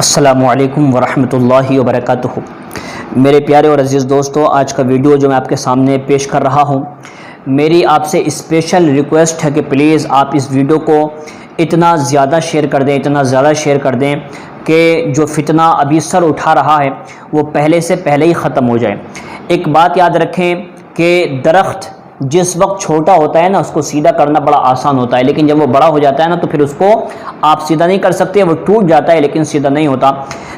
السلام علیکم ورحمۃ اللہ وبرکاتہ۔ میرے پیارے اور عزیز دوستو، آج کا ویڈیو جو میں آپ کے سامنے پیش کر رہا ہوں، میری آپ سے اسپیشل ریکویسٹ ہے کہ پلیز آپ اس ویڈیو کو اتنا زیادہ شیئر کر دیں کہ جو فتنہ ابھی سر اٹھا رہا ہے وہ پہلے سے پہلے ہی ختم ہو جائے۔ ایک بات یاد رکھیں کہ درخت جس وقت چھوٹا ہوتا ہے نا، اس کو سیدھا کرنا بڑا آسان ہوتا ہے، لیکن جب وہ بڑا ہو جاتا ہے نا تو پھر اس کو آپ سیدھا نہیں کر سکتے، وہ ٹوٹ جاتا ہے لیکن سیدھا نہیں ہوتا۔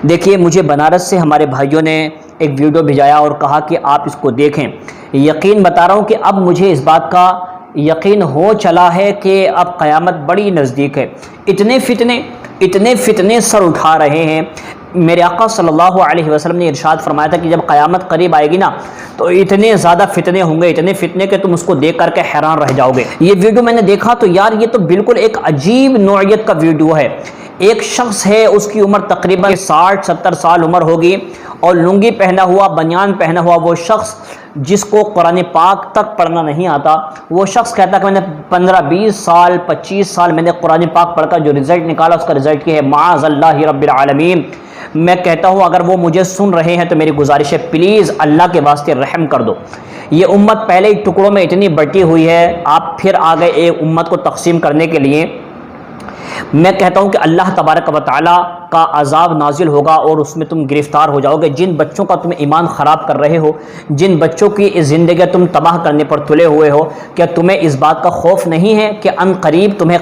دیکھیے، مجھے بنارس سے ہمارے بھائیوں نے ایک ویڈیو بھیجایا اور کہا کہ آپ اس کو دیکھیں۔ یقین بتا رہا ہوں کہ اب مجھے اس بات کا یقین ہو چلا ہے کہ اب قیامت بڑی نزدیک ہے۔ اتنے فتنے سر اٹھا رہے ہیں۔ میرے آقا صلی اللہ علیہ وسلم نے ارشاد فرمایا تھا کہ جب قیامت قریب آئے گی نا تو اتنے زیادہ فتنے ہوں گے، اتنے فتنے کہ تم اس کو دیکھ کر کے حیران رہ جاؤ گے۔ یہ ویڈیو میں نے دیکھا تو یار یہ تو بالکل ایک عجیب نوعیت کا ویڈیو ہے۔ ایک شخص ہے، اس کی عمر تقریباً 60-70 سال عمر ہوگی، اور لنگی پہنا ہوا، بنیان پہنا ہوا وہ شخص جس کو قرآن پاک تک پڑھنا نہیں آتا، وہ شخص کہتا کہ میں نے 15-20 سال 25 سال میں نے قرآن پاک پڑھ کر جو رزلٹ نکالا اس کا رزلٹ کیا ہے معاذ اللہ رب العالمین۔ میں کہتا ہوں اگر وہ مجھے سن رہے ہیں تو میری گزارش ہے پلیز اللہ کے واسطے رحم کر دو۔ یہ امت پہلے ہی ٹکڑوں میں اتنی بٹی ہوئی ہے، آپ پھر آ گئے ایک امت کو تقسیم کرنے کے لیے۔ میں کہتا ہوں کہ اللہ تبارک و تعالی کا عذاب نازل ہوگا اور اس میں تم گرفتار ہو جاؤ گے۔ جن بچوں کا تم ایمان خراب کر رہے ہو، جن بچوں کی زندگی تم تباہ کرنے پر تلے ہوئے ہو، کیا تمہیں اس بات کا خوف نہیں ہے کہ ان قریب تمہیں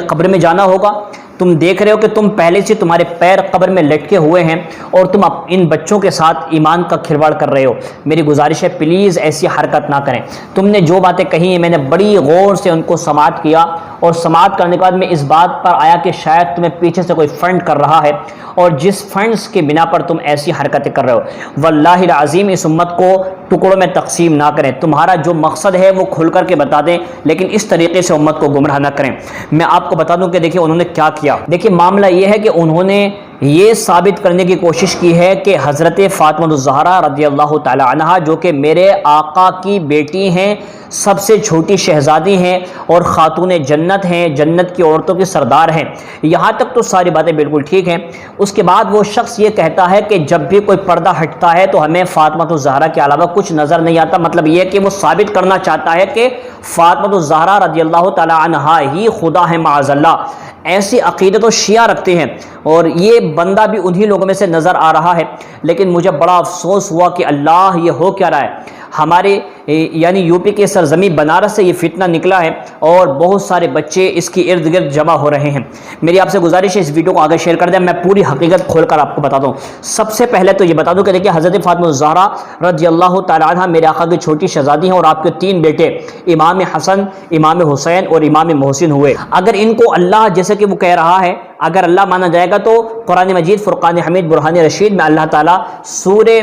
قبر میں جانا ہوگا؟ تم دیکھ رہے ہو کہ تم پہلے سے تمہارے پیر قبر میں لٹکے ہوئے ہیں اور تم ان بچوں کے ساتھ ایمان کا کھلواڑ کر رہے ہو۔ میری گزارش ہے پلیز ایسی حرکت نہ کریں۔ تم نے جو باتیں کہی ہیں میں نے بڑی غور سے ان کو سماعت کیا، اور سماعت کرنے کے بعد میں اس بات پر آیا کہ شاید تمہیں پیچھے سے کوئی فنڈ کر رہا ہے، اور جس فنڈز کے بنا پر تم ایسی حرکتیں کر رہے ہو۔ واللہ العظیم اس امت کو ٹکڑوں میں تقسیم نہ کریں۔ تمہارا جو مقصد ہے وہ کھل کر کے بتا دیں، لیکن اس طریقے سے امت کو گمراہ نہ کریں۔ میں آپ کو بتا دوں کہ دیکھیں انہوں نے کیا کیا۔ دیکھیں معاملہ یہ ہے کہ انہوں نے یہ ثابت کرنے کی کوشش کی ہے کہ حضرت فاطمہ الزہرا رضی اللہ تعالی عنہا، جو کہ میرے آقا کی بیٹی ہیں، سب سے چھوٹی شہزادی ہیں اور خاتون جنت ہیں، جنت کی عورتوں کی سردار ہیں، یہاں تک تو ساری باتیں بالکل ٹھیک ہیں۔ اس کے بعد وہ شخص یہ کہتا ہے کہ جب بھی کوئی پردہ ہٹتا ہے تو ہمیں فاطمہ الزہرا کے علاوہ کچھ نظر نہیں آتا۔ مطلب یہ کہ وہ ثابت کرنا چاہتا ہے کہ فاطمہ الزہرا رضی اللہ تعالی عنہا ہی خدا ہے معاذ اللہ۔ ایسی عقیدت و شیعہ رکھتے ہیں، اور یہ بندہ بھی انہی لوگوں میں سے نظر آ رہا ہے۔ لیکن مجھے بڑا افسوس ہوا کہ اللہ یہ ہو کیا رہا ہے۔ ہمارے یعنی یو پی کے سرزمین بنارس سے یہ فتنہ نکلا ہے اور بہت سارے بچے اس کی ارد گرد جمع ہو رہے ہیں۔ میری آپ سے گزارش ہے اس ویڈیو کو آگے شیئر کر دیں، میں پوری حقیقت کھول کر آپ کو بتا دوں۔ سب سے پہلے تو یہ بتا دوں کہ دیکھیں حضرت فاطمہ الزہرا رضی اللہ تعالی عنہ میرے آقا کی چھوٹی شہزادی ہیں، اور آپ کے 3 بیٹے امام حسن، امام حسین اور امام محسن ہوئے۔ اگر ان کو اللہ جیسے کہ وہ کہہ رہا ہے، اگر اللہ مانا جائے گا تو قرآن مجید فرقان حمید برہان رشید میں اللہ تعالیٰ سورہ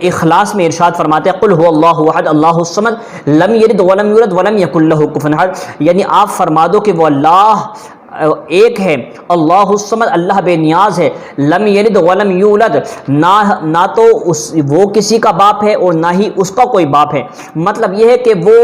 اخلاص میں ارشاد فرماتے ہیں قل هو اللہ احد اللہ الصمد لم یلد ولم یولد ولم یکن لہ کفوا احد، یعنی آپ فرما دو کہ وہ اللہ ایک ہے، اللہ الصمد اللہ بے نیاز ہے، لم یلد ولم یولد نہ تو وہ کسی کا باپ ہے اور نہ ہی اس کا کوئی باپ ہے۔ مطلب یہ ہے کہ وہ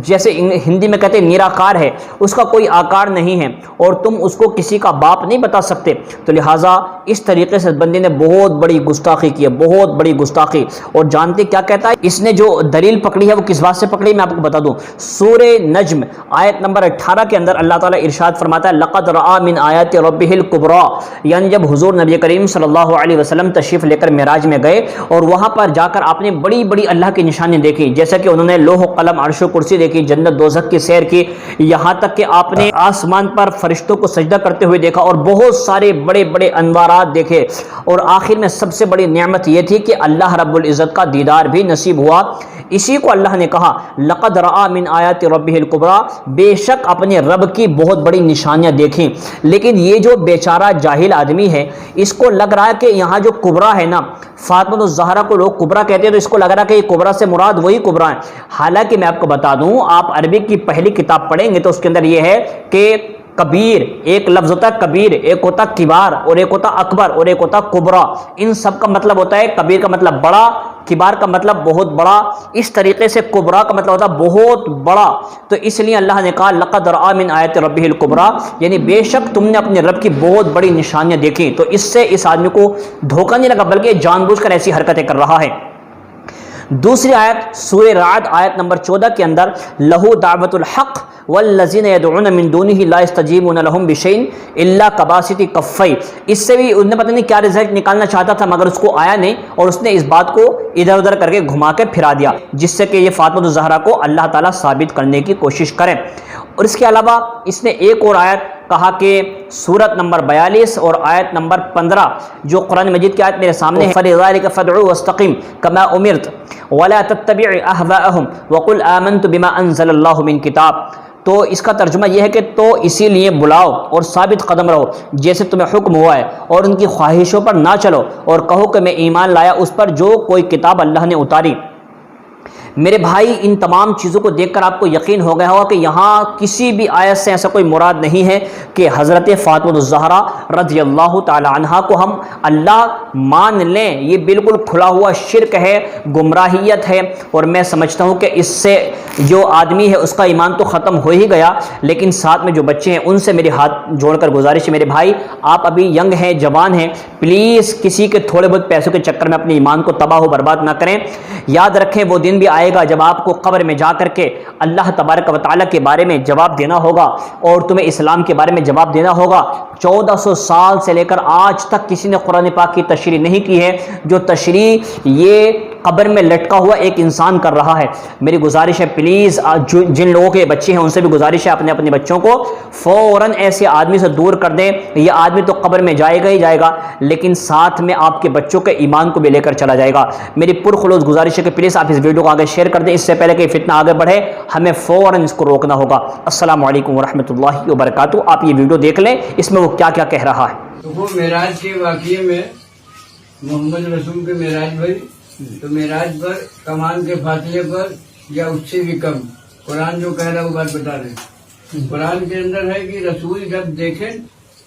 جیسے ہندی میں کہتے ہیں نراکار ہے، اس کا کوئی آکار نہیں ہے، اور تم اس کو کسی کا باپ نہیں بتا سکتے۔ تو لہٰذا اس طریقے سے بندے نے بہت بڑی گستاخی کی ہے، بہت بڑی گستاخی۔ اور جانتے کیا کہتا ہے اس نے؟ جو دلیل پکڑی ہے وہ کس بات سے پکڑی میں آپ کو بتا دوں۔ سورہ نجم آیت نمبر 18 کے اندر اللہ تعالیٰ ارشاد فرماتا ہے لقد رأى من آیات ربہ الکبریٰ، یعنی جب حضور نبی کریم صلی اللہ علیہ وسلم تشریف لے کر معراج میں گئے اور وہاں پر جا کر آپ نے بڑی بڑی اللہ کی نشانی دیکھی، جیسا کہ انہوں نے لوح و قلم، عرش و کرسی دیکھی، جنت دوزخ کی سیر کی، یہاں تک کہ آپ نے آسمان پر فرشتوں کو سجدہ کرتے ہوئے دیکھا اور بہت سارے بڑے بڑے انوارات دیکھے، اور آخر میں سب سے بڑی نعمت یہ تھی کہ اللہ رب العزت کا دیدار بھی نصیب ہوا۔ اسی کو اللہ نے کہا لقد رأى من آیات ربہ الکبریٰ، بے شک اپنے رب کی بہت بڑی نشانیاں دیکھیں۔ لیکن یہ جو بیچارہ جاہل آدمی ہے، اس کو لگ رہا ہے کہ یہاں جو کبریٰ ہے نا، فاطمہ الزہرا کو لوگ کبریٰ کہتے ہیں، تو اس کو لگ رہا ہے کہ یہ کبریٰ سے مراد وہی کبریٰ ہے۔ حالانکہ میں آپ کو بتا دوں، آپ عربی کی پہلی کتاب پڑھیں گے تو اس کے اندر یہ ہے کہ کبیر ایک لفظ ہوتا ہے، کبیر ایک ہوتا ہے کبار، اور ایک ہوتا اکبر، اور ایک ہوتا کبریٰ۔ ان سب کا مطلب ہوتا ہے کبیر کا مطلب بڑا، کبار کا مطلب بہت بڑا، اس طریقے سے کبرا کا مطلب ہوتا ہے بہت بڑا، تو اس لیے اللہ نے کہا لقد رأى من آیات ربہ الکبریٰ، یعنی بے شک تم نے اپنے رب کی بہت بڑی نشانیاں دیکھی. تو اس سے اس آدمی کو دھوکہ نہیں لگا بلکہ جان بوجھ کر ایسی حرکتیں کر رہا ہے. دوسری آیت سورہ رعد آیت نمبر 14 کے اندر لہو دعوت الحق والذین یدعون من دونہ لا یستجیبون لہم بشیء الا کباسط کفیہ، اس سے بھی انہوں نے پتہ نہیں کیا رزلٹ نکالنا چاہتا تھا مگر اس کو آیا نہیں، اور اس نے اس بات کو ادھر ادھر کر کے گھما کے پھرا دیا، جس سے کہ یہ فاطمہ الزہرا کو اللہ تعالیٰ ثابت کرنے کی کوشش کریں. اور اس کے علاوہ اس نے ایک اور آیت کہا کہ سورت نمبر 42 اور آیت نمبر 15 جو قرآن مجید کی آیت میرے سامنے ہے، فَلِذَلِكَ فَادْعُ وَاسْتَقِمْ كَمَا أُمِرْتَ وَلَا تَتَّبِعْ أَهْوَاءَهُمْ وَقُلْ آمَنْتُ بِمَا أَنزَلَ اللَّهُ مِنْ کتاب. تو اس کا ترجمہ یہ ہے کہ تو اسی لیے بلاؤ اور ثابت قدم رہو جیسے تمہیں حکم ہوا ہے، اور ان کی خواہشوں پر نہ چلو، اور کہو کہ میں ایمان لایا اس پر جو کوئی کتاب اللہ نے اتاری. میرے بھائی ان تمام چیزوں کو دیکھ کر آپ کو یقین ہو گیا ہوگا کہ یہاں کسی بھی آیت سے ایسا کوئی مراد نہیں ہے کہ حضرت فاطمہ الزہرا رضی اللہ تعالی عنہا کو ہم اللہ مان لیں. یہ بالکل کھلا ہوا شرک ہے، گمراہیت ہے، اور میں سمجھتا ہوں کہ اس سے جو آدمی ہے اس کا ایمان تو ختم ہو ہی گیا، لیکن ساتھ میں جو بچے ہیں ان سے میری ہاتھ جوڑ کر گزارش ہے میرے بھائی، آپ ابھی ینگ ہیں، جوان ہیں، پلیز کسی کے تھوڑے بہت پیسوں کے چکر میں اپنے ایمان کو تباہ و برباد نہ کریں. یاد رکھیں وہ دن بھی آئے گا جب آپ کو قبر میں جا کر کے اللہ تبارک و تعالیٰ کے بارے میں جواب دینا ہوگا، اور تمہیں اسلام کے بارے میں جواب دینا ہوگا. 1400 سال سے لے کر آج تک کسی نے قرآن پاک کی تشریح نہیں کی ہے، جو تشریح یہ قبر میں لٹکا ہوا ایک انسان کر رہا ہے. میری گزارش ہے پلیز جن لوگوں کے بچے ہیں ان سے بھی گزارش ہے اپنے اپنے بچوں کو فوراً ایسے آدمی سے دور کر دیں. یہ آدمی تو قبر میں جائے گا ہی جائے گا، لیکن ساتھ میں آپ کے بچوں کے ایمان کو بھی لے کر چلا جائے گا. میری پرخلوص گزارش ہے کہ پلیز آپ اس ویڈیو کو آگے شیئر کر دیں، اس سے پہلے کہ فتنہ آگے بڑھے ہمیں فوراً اس کو روکنا ہوگا. السلام علیکم ورحمۃ اللہ وبرکاتہ. آپ یہ ویڈیو دیکھ لیں، اس میں وہ کیا کیا کہہ رہا ہے. تو وہ معراج کے واقعے میں محمد رسول کے معراج بھائی، تو معراج پر کمان کے فاصلے پر یا اس سے بھی کم قرآن جو کہہ رہا ہے وہ بات بتا رہے ہیں. قرآن کے اندر ہے کہ رسول جب دیکھیں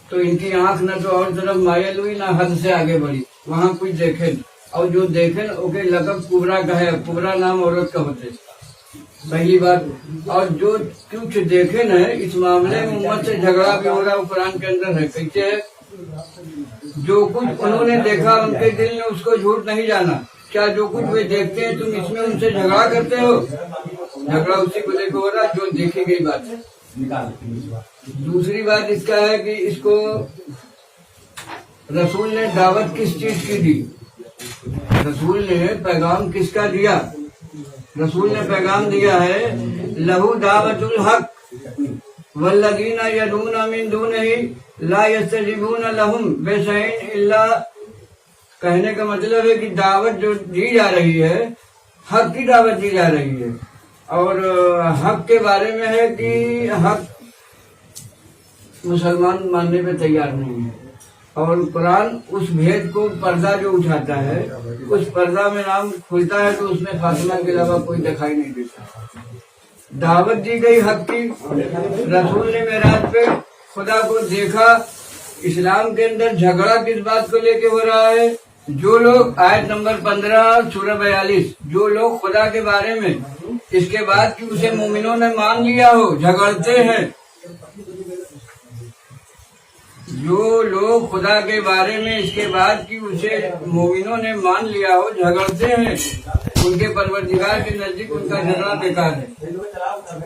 تو ان کی آنکھ نہ تو اور طرف مائل ہوئی نہ حد سے آگے بڑھی، وہاں کچھ دیکھیں، اور جو دیکھیں اوکے لقب کبرا کا ہے، کبرا نام عورت کا ہوتے پہلی بات. اور جو کچھ دیکھیں نا اس معاملے میں امت سے جھگڑا بھی ہو رہا وہ قرآن کے اندر ہے. کہتے ہیں جو کچھ انہوں نے دیکھا ان کے دل نے اس کو جھوٹ نہیں جانا. کیا جو کچھ وہ دیکھتے ہیں تم اس میں ان سے جھگڑا کرتے ہو؟ جھگڑا اسی کو لے کے ہو رہا جو دیکھی گئی بات ہے. دوسری بات اس کا ہے کہ اس کو رسول نے دعوت کس چیز کی دی؟ رسول نے پیغام کس کا دیا؟ رسول نے پیغام دیا ہے لہو دعوت الحق والذین یدعون من دونہ لا یستجیبون لہم بشیء الا، کہنے کا مطلب ہے کہ دعوت جو دی جا رہی ہے حق کی دعوت دی جا رہی ہے، اور حق کے بارے میں ہے کہ حق مسلمان ماننے پہ تیار نہیں ہے. اور قرآن اس بھید کو پردہ جو اٹھاتا ہے اس پردہ میں نام کھلتا ہے تو اس میں فاطمہ کے علاوہ کوئی دکھائی نہیں دیتا. دعوت دی گئی حق کی، رسول نے معراج پہ خدا کو دیکھا. اسلام کے اندر جھگڑا کس بات کو لے کے ہو رہا ہے؟ جو لوگ آیت نمبر 15 سورہ 42 جو لوگ خدا کے بارے میں اس کے بعد کہ اسے مومنوں نے مان لیا ہو جھگڑتے ہیں. جو لوگ خدا کے بارے میں اس کے بعد کہ اسے مومنوں نے مان لیا ہو جھگڑتے ہیں، ان کے پروردگار کے نزدیک ان کا جھگڑا بیکار ہے.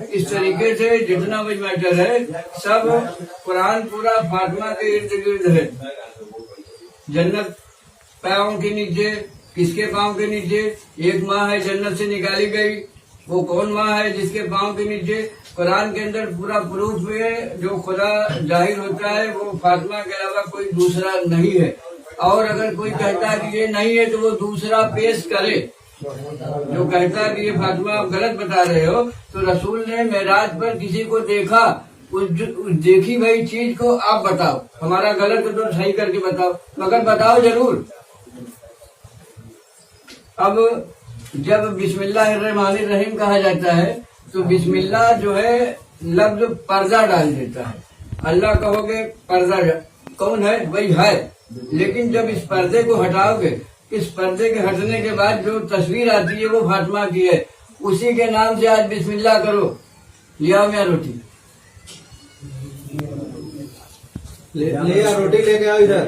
اس طریقے سے جتنا بھی میٹر ہے سب قرآن پورا فاطمہ کے ارد گرد ہے. جنت پاؤں کے نیچے، کس کے پاؤں کے نیچے؟ ایک ماں ہے جنت سے نکالی گئی، وہ کون ماں ہے جس کے پاؤں کے نیچے؟ قرآن کے اندر پورا پروف ہے جو خدا ظاہر ہوتا ہے وہ فاطمہ کے علاوہ کوئی دوسرا نہیں ہے. اور اگر کوئی کہتا ہے کہ یہ نہیں ہے تو وہ دوسرا پیش کرے. جو کہتا ہے کہ یہ فاطمہ آپ غلط بتا رہے ہو، تو رسول نے معراج پر کسی کو دیکھا، اس دیکھی بھائی چیز کو آپ بتاؤ، ہمارا غلط ہے تو صحیح کر کے بتاؤ، مگر بتاؤ ضرور. اب جب بسم اللہ الرحمن الرحیم کہا جاتا ہے تو بسم اللہ جو ہے لفظ پردہ ڈال دیتا ہے. اللہ کہو گے پردہ کون ہے؟ وہی ہے. لیکن جب اس پردے کو ہٹاؤ گے اس پردے کے ہٹنے کے بعد جو تصویر آتی ہے وہ فاطمہ کی ہے، اسی کے نام سے آج بسم اللہ کرو. لیا میں روٹی روٹی لے کے آؤ ادھر.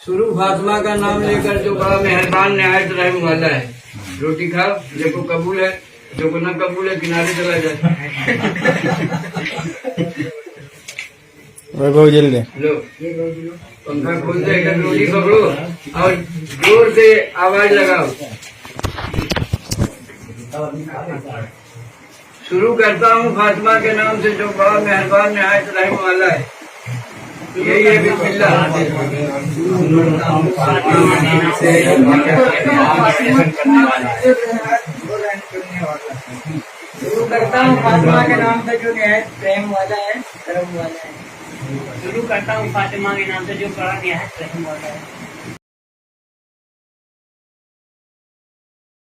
شروع فاطمہ کا نام لے کر جو بڑا مہربان نہایت رحم والا ہے. روٹی کھاؤ، دیکھو قبول ہے، جو کو نہ قبول ہے کنارے چلا جائے. جلدی لو پنکھا کھول دے کر روٹی پکڑو اور زور سے آواز لگاؤ. شروع کرتا ہوں فاطمہ کے نام سے جو بڑا مہربان نہایت رحم والا ہے. یہی ہے بسم اللہ. شروع کرتا ہوں فاطمہ کے نام سے جو نہایت رحم والا ہے، کرم والا ہے. شروع کرتا ہوں فاطمہ کے نام سے جو بڑا نہایت رحم والا ہے.